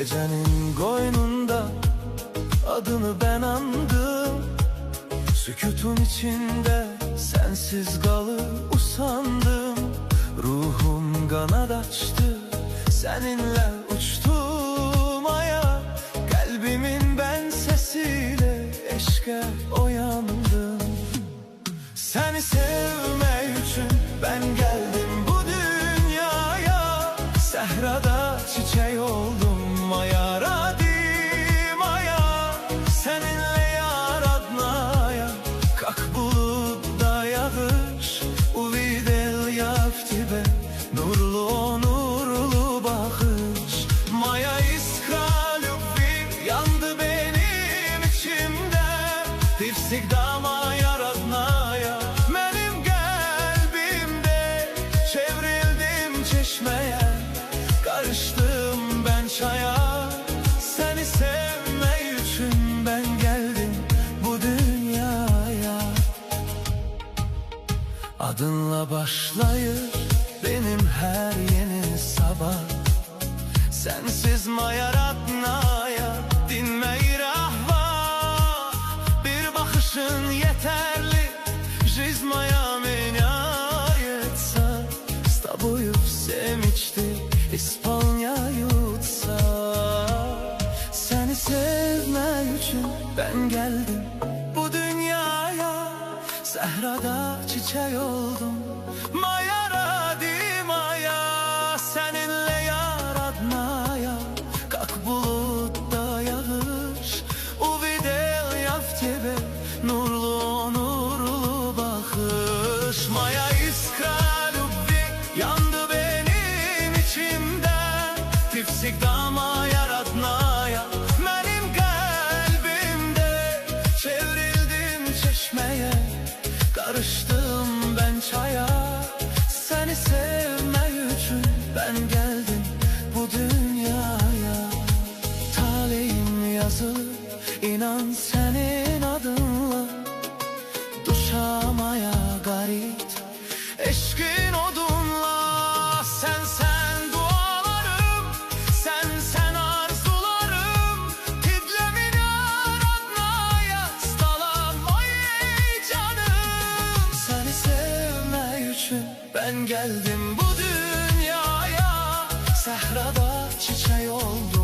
Gecenin koynunda adını ben andım. Sükutun içinde sensiz kalıp usandım. Ruhum kanat açtı, seninle uçtum aya. Kalbimin ben sesiyle eşke uyandım. Seni sevmek için ben geldim bu dünyaya. Sehrada çiçek oldum maya, radim aya. Seninle yar adnaya, kalk bulutda yağış. Uvidel yaftibe, nurlu nurlu bakış. Maya iskra любви yandı benim içimde. Tifsik maya radnaya, benim kalbimde. Çevrildim çeşmeye, karıştım ben çaya. Seni sevmek için ben geldim bu dünyaya. Adınla başlayır benim her yeni sabah. Sensiz maya radnaya dinmeyir ahva. Bir bakışın yeterli, жизнь меня yetsa. С тобою все мечты исполняются. Seni sevmek için ben geldim bu dünyaya. Sehrada çiçek oldum maya, radim maya. Seninle yar adnaya, kalk bulutda yağış. Uvidel yaftibe, nurlu nurlu bakış. Maya iskra любви yandı benim içimde. Tifsik maya radnaya, benim kalbimde. Çevrildim çeşmeye, karıştım ben çaya. Seni sevmek için ben geldim bu dünyaya. Talihim yazılı, inan senin adınla. Duşamaya garip, eşkin odunla. Sen dualarım, sen arzularım. Tidlemin aradnaya, stalam ey canım. Seni sevmek için ben geldim bu dünyaya. Sehrada çiçek oldum